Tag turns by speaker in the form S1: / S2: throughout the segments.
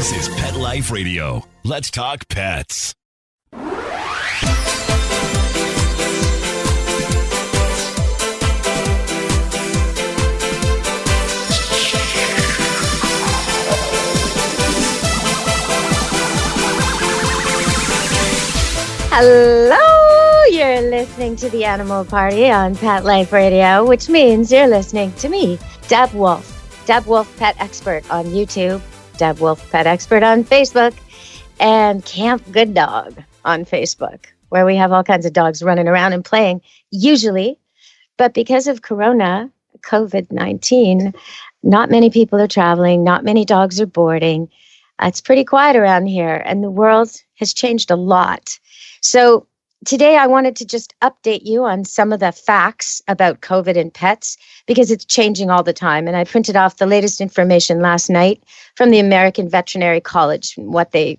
S1: This is Pet Life Radio. Let's talk pets.
S2: Hello, you're listening to The Animal Party on Pet Life Radio, which means you're listening to me, Deb Wolfe. Deb Wolfe Pet Expert on YouTube, Deb Wolfe Pet Expert on Facebook, and Camp Good Dog on Facebook, where we have all kinds of dogs running around and playing, usually. But because of COVID-19, not many people are traveling, not many dogs are boarding. It's pretty quiet around here, and the world has changed a lot. So today I wanted to just update you on some of the facts about COVID and pets because it's changing all the time. And I printed off the latest information last night from the American Veterinary College, what they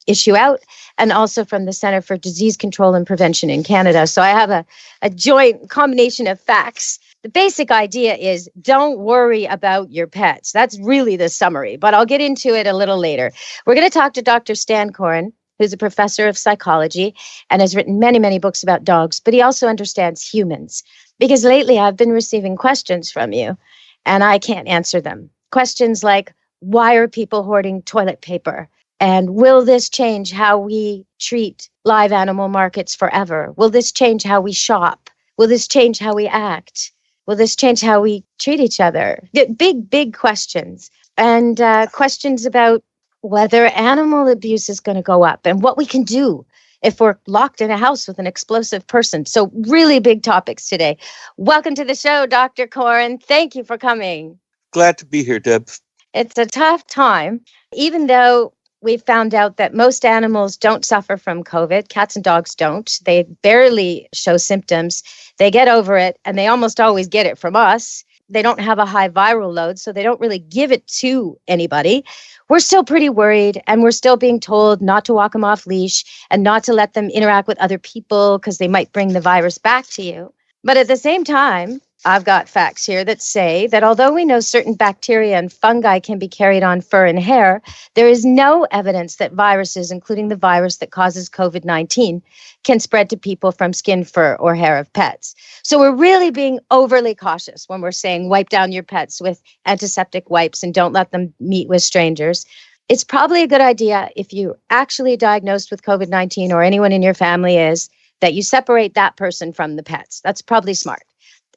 S2: issue out, and also from the Center for Disease Control and Prevention in Canada. So I have a joint combination of facts. The basic idea is don't worry about your pets. That's really the summary, but I'll get into it a little later. We're going to talk to Dr. Stanley Coren, who's a professor of psychology and has written many, many books about dogs, but he also understands humans. Because lately I've been receiving questions from you, and I can't answer them. Questions like, why are people hoarding toilet paper? And will this change how we treat live animal markets forever? Will this change how we shop? Will this change how we act? Will this change how we treat each other? Big, big questions. And questions about whether animal abuse is going to go up and what we can do if we're locked in a house with an explosive person. So really big topics today. Welcome to the show, Dr. Coren. Thank you for coming.
S3: Glad to be here, Deb.
S2: It's a tough time, even though we found out that most animals don't suffer from COVID. Cats and dogs don't. They barely show symptoms. They get over it, and they almost always get it from us. They don't have a high viral load, so they don't really give it to anybody. We're still pretty worried, and we're still being told not to walk them off leash and not to let them interact with other people because they might bring the virus back to you. But at the same time, I've got facts here that say that although we know certain bacteria and fungi can be carried on fur and hair, there is no evidence that viruses, including the virus that causes COVID-19, can spread to people from skin, fur, or hair of pets. So we're really being overly cautious when we're saying wipe down your pets with antiseptic wipes and don't let them meet with strangers. It's probably a good idea if you're actually diagnosed with COVID-19 or anyone in your family is, that you separate that person from the pets. That's probably smart.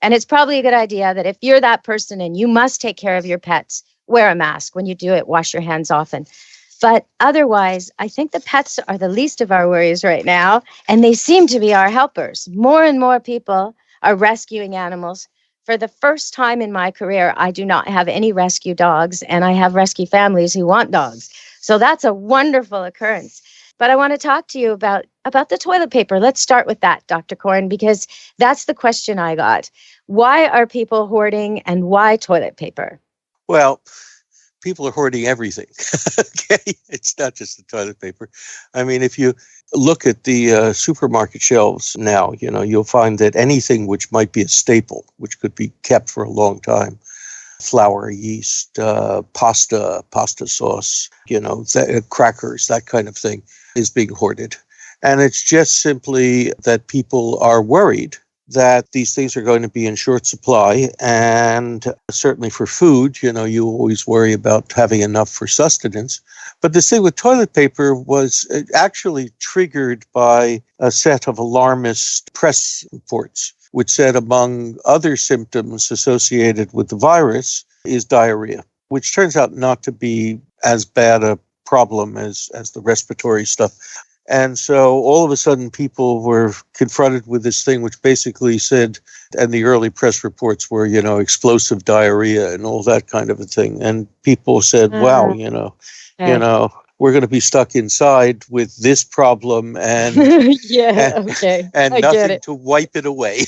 S2: And it's probably a good idea that if you're that person and you must take care of your pets, wear a mask. When you do it, wash your hands often. But otherwise, I think the pets are the least of our worries right now, and they seem to be our helpers. More and more people are rescuing animals. For the first time in my career, I do not have any rescue dogs, and I have rescue families who want dogs. So that's a wonderful occurrence. But I want to talk to you about the toilet paper. Let's start with that, Dr. Coren, because that's the question I got. Why are people hoarding, and why toilet paper?
S3: Well, people are hoarding everything. Okay, it's not just the toilet paper. I mean, if you look at the supermarket shelves now, you'll find that anything which might be a staple, which could be kept for a long time, flour, yeast, pasta sauce, crackers, that kind of thing, is being hoarded. And it's just simply that people are worried that these things are going to be in short supply. And certainly for food, you always worry about having enough for sustenance. But the thing with toilet paper was actually triggered by a set of alarmist press reports, which said among other symptoms associated with the virus is diarrhea, which turns out not to be as bad a problem as the respiratory stuff. And so all of a sudden people were confronted with this thing which basically said, and the early press reports were, explosive diarrhea and all that kind of a thing. And people said, wow, we're going to be stuck inside with this problem and and nothing to wipe it away.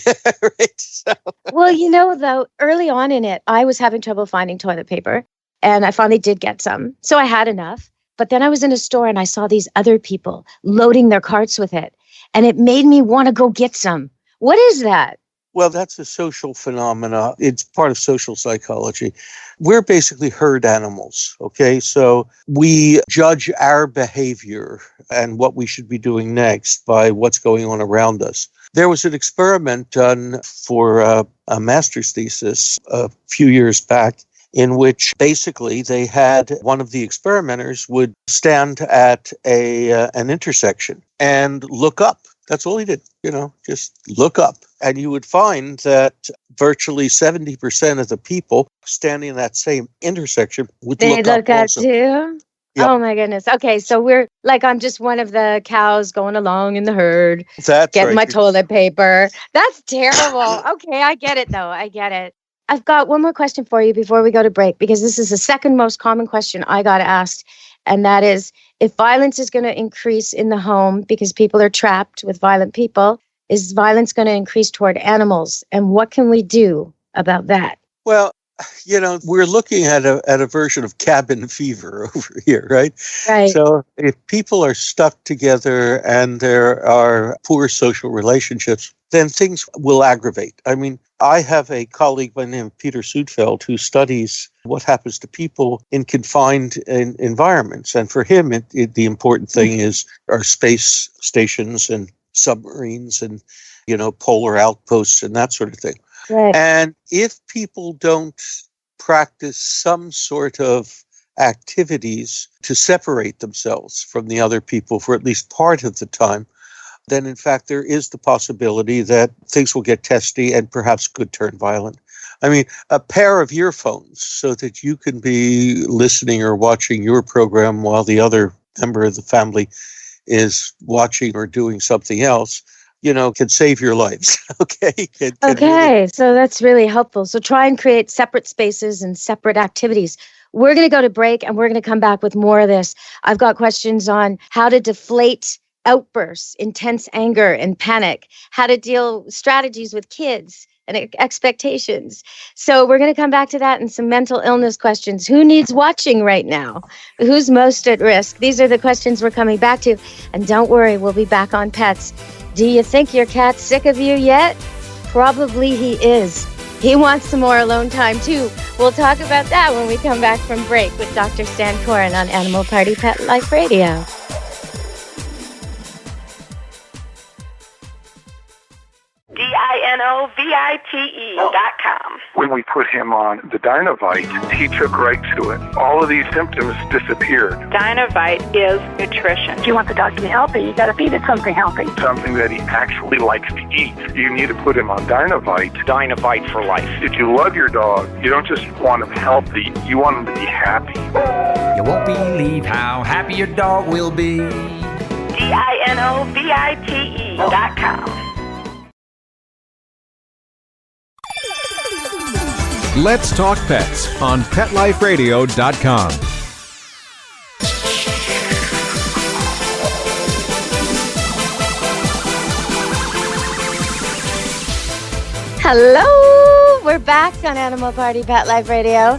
S3: Right? So.
S2: Well, though, early on in it, I was having trouble finding toilet paper, and I finally did get some. So I had enough. But then I was in a store and I saw these other people loading their carts with it. And it made me want to go get some. What is that?
S3: Well, that's a social phenomena. It's part of social psychology. We're basically herd animals, okay? So we judge our behavior and what we should be doing next by what's going on around us. There was an experiment done for a master's thesis a few years back in which basically they had one of the experimenters would stand at an intersection and look up. That's all he did, just look up. And you would find that virtually 70% of the people standing in that same intersection would look up also.
S2: Too? Yep. Oh, my goodness. Okay, so we're like, I'm just one of the cows going along in the herd, getting my toilet paper. That's terrible. Okay, I get it, though. I get it. I've got one more question for you before we go to break, because this is the second most common question I got asked. And that is, if violence is going to increase in the home because people are trapped with violent people, is violence going to increase toward animals? And what can we do about that?
S3: Well, we're looking at a version of cabin fever over here, right?
S2: Right.
S3: So if people are stuck together and there are poor social relationships, then things will aggravate. I mean, I have a colleague by the name of Peter Sudfeld who studies what happens to people in confined environments. And for him, the important thing is our space stations and submarines and, polar outposts and that sort of thing.
S2: Right.
S3: And if people don't practice some sort of activities to separate themselves from the other people for at least part of the time, then in fact there is the possibility that things will get testy and perhaps could turn violent. I mean, a pair of earphones so that you can be listening or watching your program while the other member of the family is watching or doing something else, can save your lives. Okay.
S2: So that's really helpful. So try and create separate spaces and separate activities. We're going to go to break and we're going to come back with more of this. I've got questions on how to deflate outbursts, intense anger and panic, how to deal strategies with kids and expectations. So we're going to come back to that and some mental illness questions. Who needs watching right now? Who's most at risk? These are the questions we're coming back to. And don't worry, we'll be back on Pets. Do you think your cat's sick of you yet? Probably he is. He wants some more alone time too. We'll talk about that when we come back from break with Dr. Stan Coren on Animal Party Pet Life Radio.
S4: DINOVITE.com.
S5: When we put him on the Dynovite, he took right to it. All of these symptoms disappeared.
S4: Dynovite is nutrition.
S6: If you want the dog to be healthy, you got to feed it something healthy.
S5: Something that he actually likes to eat. You need to put him on Dynovite.
S7: Dynovite for life.
S5: If you love your dog, you don't just want him healthy, you want him to be happy.
S8: You won't believe how happy your dog will be.
S4: DINOVITE.com.
S9: Let's Talk Pets on PetLifeRadio.com.
S2: Hello, we're back on Animal Party Pet Life Radio.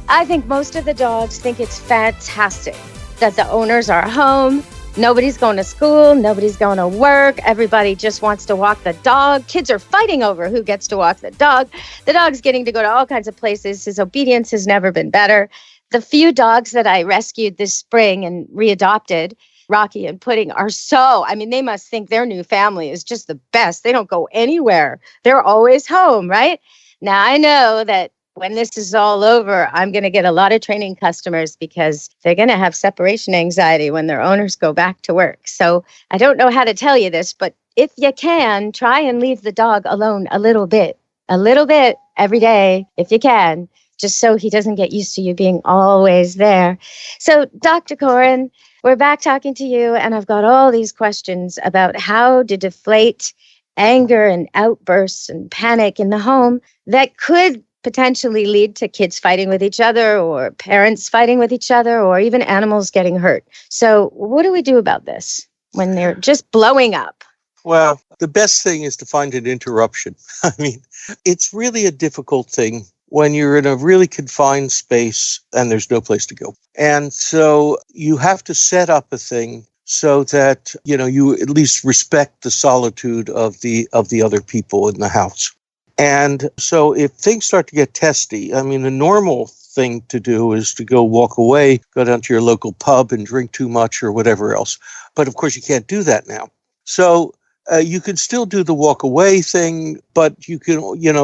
S2: I think most of the dogs think it's fantastic that the owners are home. Nobody's going to school. Nobody's going to work. Everybody just wants to walk the dog. Kids are fighting over who gets to walk the dog. The dog's getting to go to all kinds of places. His obedience has never been better. The few dogs that I rescued this spring and readopted, Rocky and Pudding, they must think their new family is just the best. They don't go anywhere. They're always home, right? Now, I know that when this is all over, I'm going to get a lot of training customers because they're going to have separation anxiety when their owners go back to work. So I don't know how to tell you this, but if you can, try and leave the dog alone a little bit every day, if you can, just so he doesn't get used to you being always there. So Dr. Coren, we're back talking to you, and I've got all these questions about how to deflate anger and outbursts and panic in the home that could potentially lead to kids fighting with each other or parents fighting with each other or even animals getting hurt. So what do we do about this when they're just blowing up?
S3: Well, the best thing is to find an interruption. I mean, it's really a difficult thing when you're in a really confined space and there's no place to go. And so you have to set up a thing so that, you at least respect the solitude of the other people in the house. And so if things start to get testy, I mean, the normal thing to do is to go walk away, go down to your local pub and drink too much or whatever else. But of course, you can't do that now. So you can still do the walk away thing, but you can,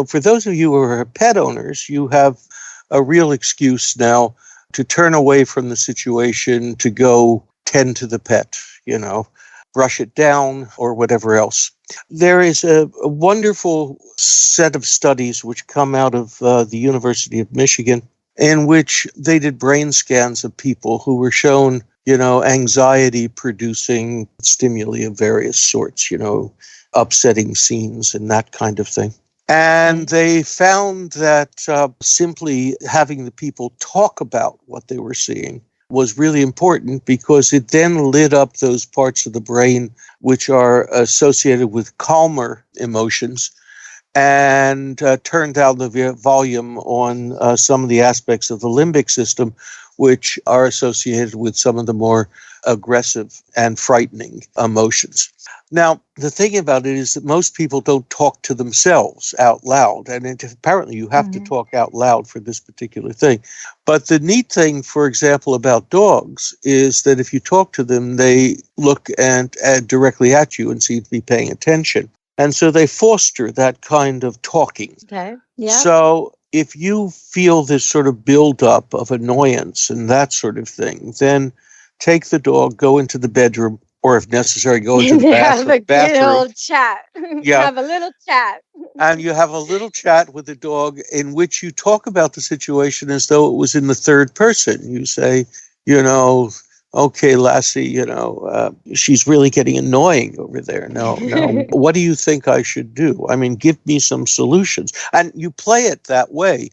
S3: for those of you who are pet owners, you have a real excuse now to turn away from the situation, to go tend to the pet, brush it down or whatever else. There is a wonderful set of studies which come out of the University of Michigan, in which they did brain scans of people who were shown, anxiety-producing stimuli of various sorts, upsetting scenes and that kind of thing. And they found that simply having the people talk about what they were seeing was really important, because it then lit up those parts of the brain which are associated with calmer emotions, and turned down the volume on some of the aspects of the limbic system which are associated with some of the more aggressive and frightening emotions. Now, the thing about it is that most people don't talk to themselves out loud, and apparently you have to talk out loud for this particular thing. But the neat thing, for example, about dogs is that if you talk to them, they look and directly at you and seem to be paying attention. And so they foster that kind of talking.
S2: Okay. Yeah.
S3: So if you feel this sort of buildup of annoyance and that sort of thing, then take the dog, go into the bedroom, or if necessary, go into the
S2: Have a
S3: bathroom.
S2: good old chat.
S3: Yeah.
S2: Have a little chat.
S3: And you have a little chat with the dog in which you talk about the situation as though it was in the third person. You say, okay, Lassie, she's really getting annoying over there. No, what do you think I should do? I mean, give me some solutions. And you play it that way.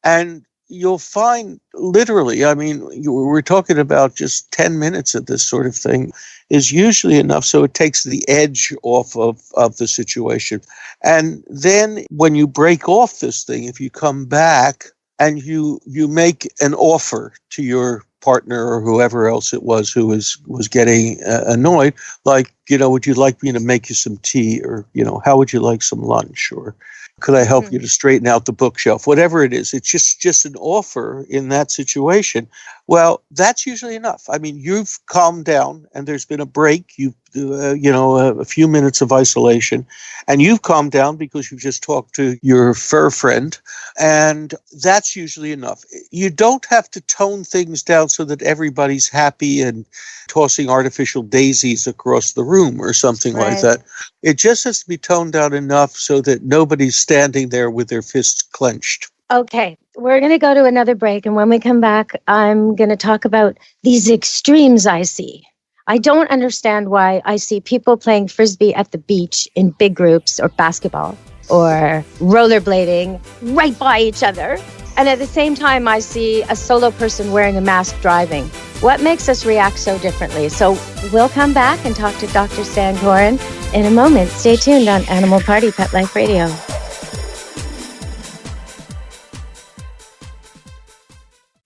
S3: And you'll find literally, we're talking about just 10 minutes of this sort of thing is usually enough. So it takes the edge off of the situation. And then when you break off this thing, if you come back and you make an offer to your partner or whoever else it was who was getting annoyed, like, would you like me to make you some tea, or, how would you like some lunch, or could I help you to straighten out the bookshelf? Whatever it is, it's just an offer in that situation. Well, that's usually enough. I mean, you've calmed down and there's been a break. You've, a few minutes of isolation, and you've calmed down because you've just talked to your fur friend. And that's usually enough. You don't have to tone things down so that everybody's happy and tossing artificial daisies across the room or something like that. It just has to be toned down enough so that nobody's standing there with their fists clenched.
S2: Okay, we're going to go to another break. And when we come back, I'm going to talk about these extremes I see. I don't understand why I see people playing Frisbee at the beach in big groups, or basketball, or rollerblading right by each other. And at the same time, I see a solo person wearing a mask driving. What makes us react so differently? So we'll come back and talk to Dr. Stanley Coren in a moment. Stay tuned on Animal Party Pet Life Radio.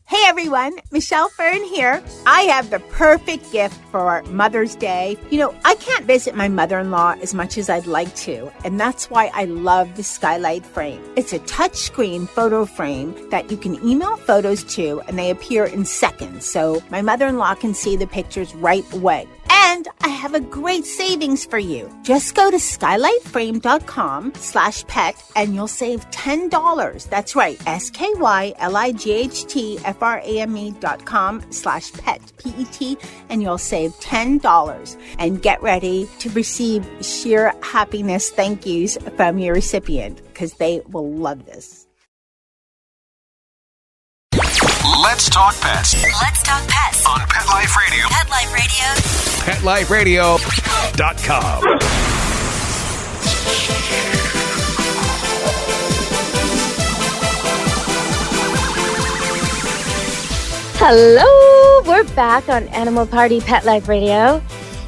S7: Hey everyone, Michelle Fern here. I have the perfect gift for Mother's Day. I can't visit my mother-in-law as much as I'd like to, and that's why I love the Skylight Frame. It's a touchscreen photo frame that you can email photos to, and they appear in seconds, so my mother-in-law can see the pictures right away. And I have a great savings for you. Just go to skylightframe.com/pet and you'll save $10. That's right, skylightframe.com/pet, PET, and you'll save $10. And get ready to receive sheer happiness thank yous from your recipient, because they will love this.
S1: Let's talk pets.
S10: Let's talk pets
S1: On Pet Life Radio.
S10: Pet Life Radio.
S1: PetLifeRadio.com.
S2: Hello, we're back on Animal Party Pet Life Radio.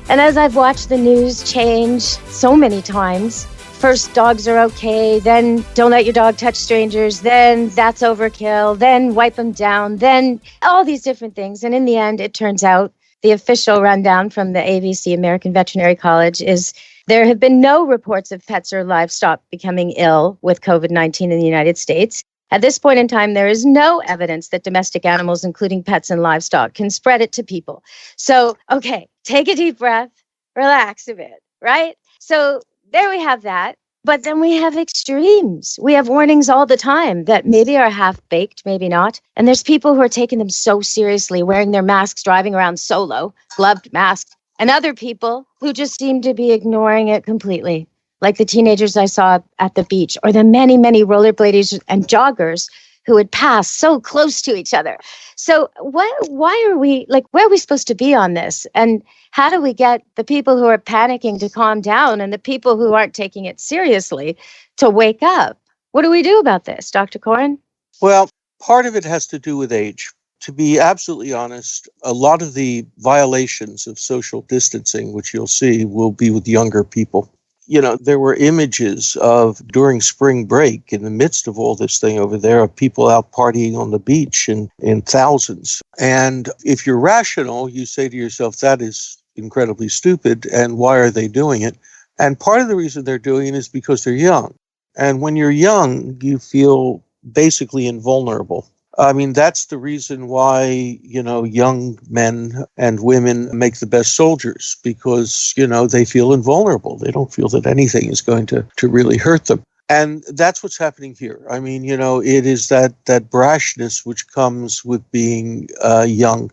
S2: And as I've watched the news change so many times, first dogs are okay, then don't let your dog touch strangers, then that's overkill, then wipe them down, then all these different things. And in the end, it turns out the official rundown from the ABC, American Veterinary College, is There have been no reports of pets or livestock becoming ill with COVID-19 in the United States. At this point in time, there is no evidence that domestic animals, including pets and livestock, can spread it to people. So, okay, take a deep breath, relax a bit, right? So there we have that. But then we have extremes. We have warnings all the time that maybe are half-baked, maybe not. And there's people who are taking them so seriously, wearing their masks, driving around solo, gloved masks, and other people who just seem to be ignoring it completely, like the teenagers I saw at the beach, or the many, many rollerbladers and joggers who would pass so close to each other. So why are we, like, where are we supposed to be on this? And how do we get the people who are panicking to calm down and the people who aren't taking it seriously to wake up? What do we do about this, Dr. Coren?
S3: Well, part of it has to do with age. To be absolutely honest, a lot of the violations of social distancing, which you'll see, will be with younger people. You know, there were images of during spring break in the midst of all this thing over there of people out partying on the beach in thousands. And if you're rational, you say to yourself, that is incredibly stupid. And why are they doing it? And part of the reason they're doing it is because they're young. And when you're young, you feel basically invulnerable. I mean, that's the reason why, young men and women make the best soldiers, because, they feel invulnerable. They don't feel that anything is going to really hurt them. And that's what's happening here. I mean, it is that brashness which comes with being young.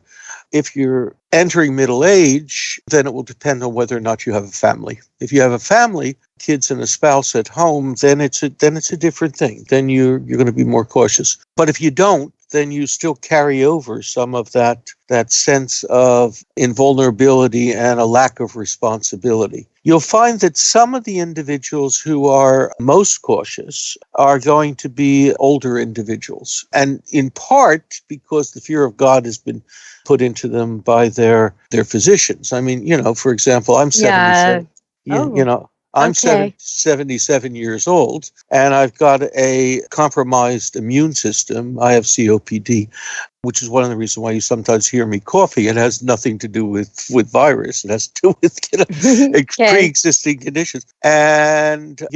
S3: If you're entering middle age, then it will depend on whether or not you have a family. If you have a family, kids and a spouse at home, then it's a different thing. Then you're going to be more cautious. But if you don't, then you still carry over some of that sense of invulnerability and a lack of responsibility. You'll find that some of the individuals who are most cautious are going to be older individuals. And in part because the fear of God has been put into them by their physicians. I mean, for example, I'm 77. I'm 77 years old, and I've got a compromised immune system. I have COPD, which is one of the reasons why you sometimes hear me coughing. It has nothing to do with virus. It has to do with pre-existing conditions. And,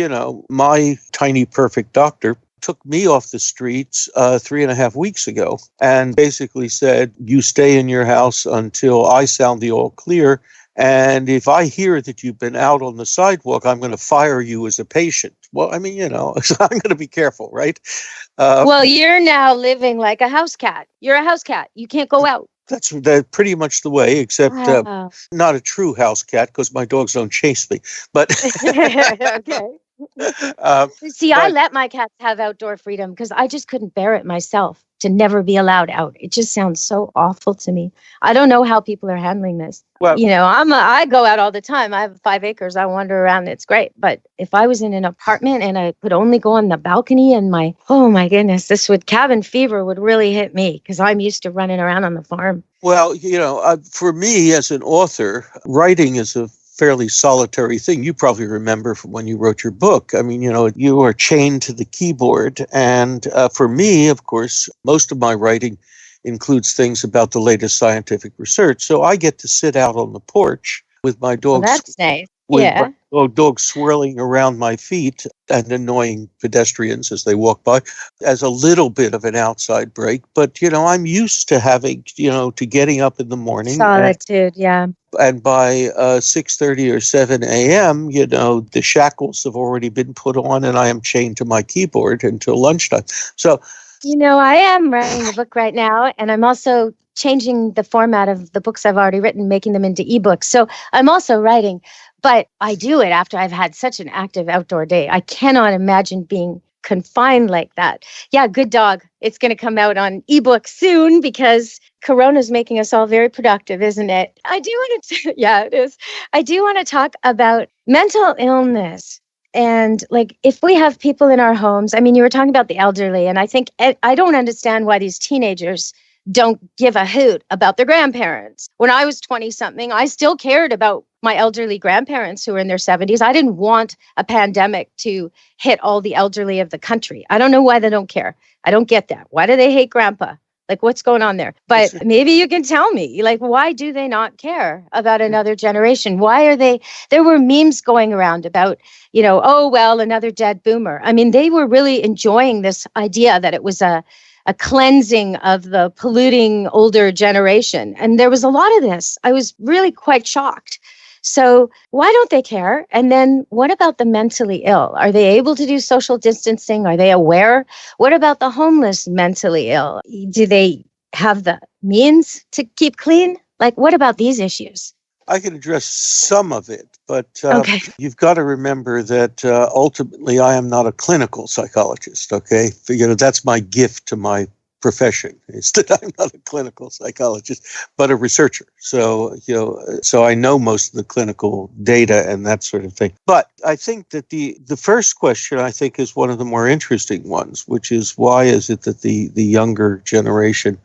S3: my tiny perfect doctor took me off the streets 3.5 weeks ago and basically said, you stay in your house until I sound the all clear. And if I hear that you've been out on the sidewalk, I'm going to fire you as a patient. Well, I mean, so I'm going to be careful, right?
S2: Well, you're now living like a house cat. You're a house cat. You can't go out.
S3: That's pretty much the way, except not a true house cat because my dogs don't chase me. But
S2: okay. I let my cats have outdoor freedom because I just couldn't bear it myself to never be allowed out. It just sounds so awful to me. I don't know how people are handling this. Well, I go out all the time. I have 5 acres. I wander around. It's great. But if I was in an apartment and I could only go on the balcony and oh my goodness, cabin fever would really hit me because I'm used to running around on the farm.
S3: Well, for me as an author, writing is a fairly solitary thing. You probably remember from when you wrote your book. I mean, you are chained to the keyboard. And for me, of course, most of my writing includes things about the latest scientific research. So I get to sit out on the porch with my dogs.
S2: Well, that's nice.
S3: Dogs swirling around my feet and annoying pedestrians as they walk by as a little bit of an outside break. But, I'm used to having, to getting up in the morning.
S2: Solitude,
S3: And by 6:30 or 7 a.m., the shackles have already been put on and I am chained to my keyboard until lunchtime. So,
S2: I am writing a book right now, and I'm also changing the format of the books I've already written, making them into ebooks. So I'm also writing, but I do it after I've had such an active outdoor day. I cannot imagine being confined like that. Yeah, Good Dog. It's going to come out on ebook soon because Corona's making us all very productive, isn't it? It is. I do want to talk about mental illness. And if we have people in our homes, I mean, you were talking about the elderly, and I don't understand why these teenagers don't give a hoot about their grandparents. When I was 20-something, I still cared about my elderly grandparents who were in their 70s. I didn't want a pandemic to hit all the elderly of the country. I don't know why they don't care. I don't get that. Why do they hate grandpa? Like, what's going on there? But maybe you can tell me, like, why do they not care about another generation? Why are they? There were memes going around about, oh, well, another dead boomer. I mean, they were really enjoying this idea that it was a cleansing of the polluting older generation. And there was a lot of this. I was really quite shocked. So why don't they care? And then what about the mentally ill? Are they able to do social distancing? Are they aware? What about the homeless mentally ill? Do they have the means to keep clean? Like, what about these issues?
S3: I can address some of it, but
S2: Okay.
S3: You've got to remember that ultimately I am not a clinical psychologist, okay? That's my gift to my profession, is that I'm not a clinical psychologist, but a researcher. So, so I know most of the clinical data and that sort of thing. But I think that the first question, I think, is one of the more interesting ones, which is why is it that the younger generation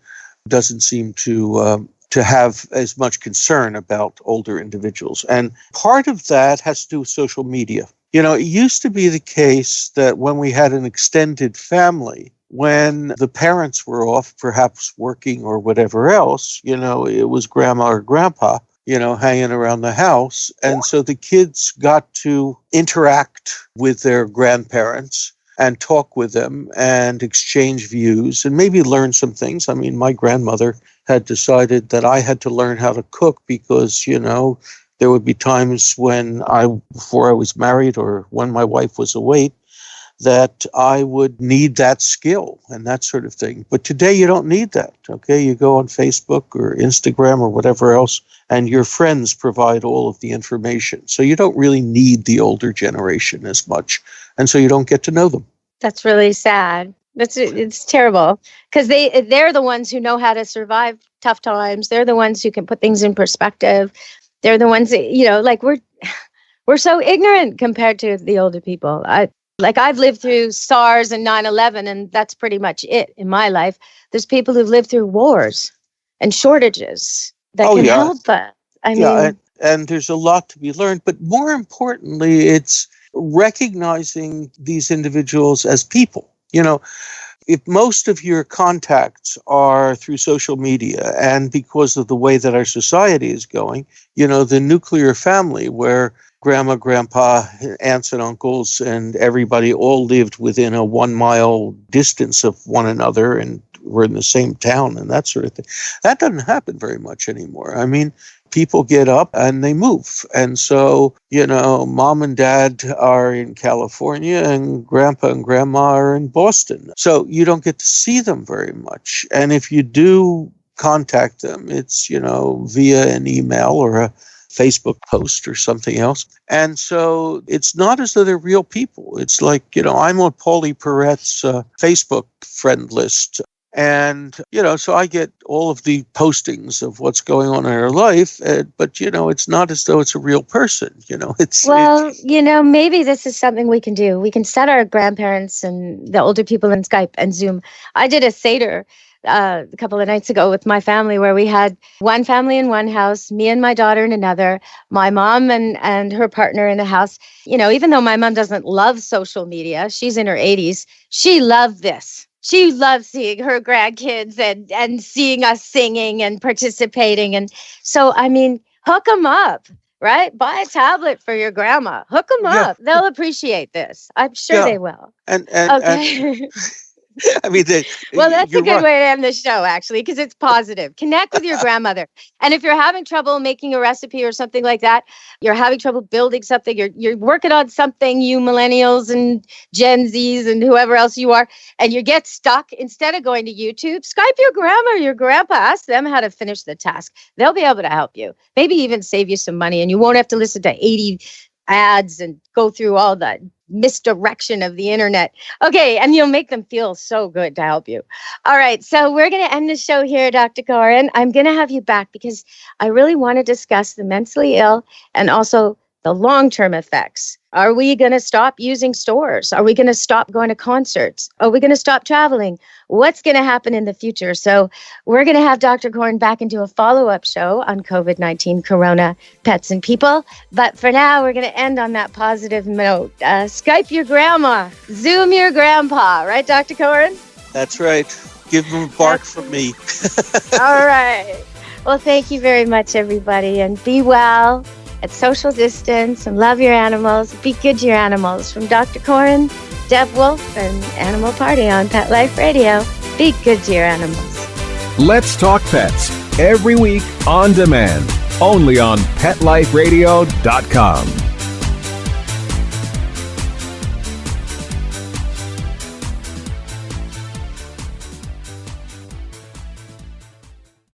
S3: doesn't seem to have as much concern about older individuals? And part of that has to do with social media. It used to be the case that when we had an extended family, when the parents were off, perhaps working or whatever else, it was grandma or grandpa, hanging around the house. And so the kids got to interact with their grandparents and talk with them and exchange views and maybe learn some things. I mean, my grandmother had decided that I had to learn how to cook because, there would be times when before I was married or when my wife was away, that I would need that skill and that sort of thing. But today you don't need that, okay? You go on Facebook or Instagram or whatever else, and your friends provide all of the information. So you don't really need the older generation as much, and so you don't get to know them.
S2: That's really sad. It's terrible because they're the ones who know how to survive tough times. They're the ones who can put things in perspective. They're the ones that, like we're so ignorant compared to the older people. I've lived through SARS and 9/11, and that's pretty much it in my life. There's people who've lived through wars and shortages that can help us.
S3: And there's a lot to be learned. But more importantly, it's recognizing these individuals as people. If most of your contacts are through social media, and because of the way that our society is going, the nuclear family where grandma, grandpa, aunts and uncles, and everybody all lived within a 1 mile distance of one another and were in the same town and that sort of thing. That doesn't happen very much anymore. I mean, people get up and they move. And so, mom and dad are in California and grandpa and grandma are in Boston. So you don't get to see them very much. And if you do contact them, it's, via an email or a Facebook post or something else. And so it's not as though they're real people. It's like, I'm on Paulie Perrette's Facebook friend list. And, so I get all of the postings of what's going on in her life. But, it's not as though it's a real person.
S2: Maybe this is something we can do. We can set our grandparents and the older people in Skype and Zoom. I did a Seder a couple of nights ago with my family where we had one family in one house, me and my daughter in another, my mom and her partner in the house. Even though my mom doesn't love social media, she's in her 80s, she loved this. She loves seeing her grandkids and seeing us singing and participating. And so, hook them up, right? Buy a tablet for your grandma. Hook them up. They'll appreciate this. I'm sure they will. Okay. Well, that's a good way to end the show, actually, because it's positive. Connect with your grandmother. And if you're having trouble making a recipe or something like that, you're having trouble building something, you're working on something, you millennials and Gen Zs and whoever else you are, and you get stuck, instead of going to YouTube, Skype your grandma or your grandpa, ask them how to finish the task. They'll be able to help you, maybe even save you some money, and you won't have to listen to 80 ads and go through all the misdirection of the internet. Okay, and you'll make them feel so good to help you. All right, so we're going to end the show here, Dr. Coren. I'm going to have you back because I really want to discuss the mentally ill and also the long-term effects. Are we going to stop using stores? Are we going to stop going to concerts? Are we going to stop traveling? What's going to happen in the future? So we're going to have Dr. Coren back and do a follow-up show on COVID-19, Corona, pets, and people. But for now, we're going to end on that positive note. Skype your grandma, Zoom your grandpa, right, Dr. Coren?
S3: That's right. Give them a bark from me.
S2: All right. Well, thank you very much, everybody. And be well at social distance and love your animals. Be good to your animals. From Dr. Coren, Deb Wolfe, and Animal Party on Pet Life Radio. Be good to your animals.
S9: Let's Talk Pets, every week on demand, only on PetLifeRadio.com.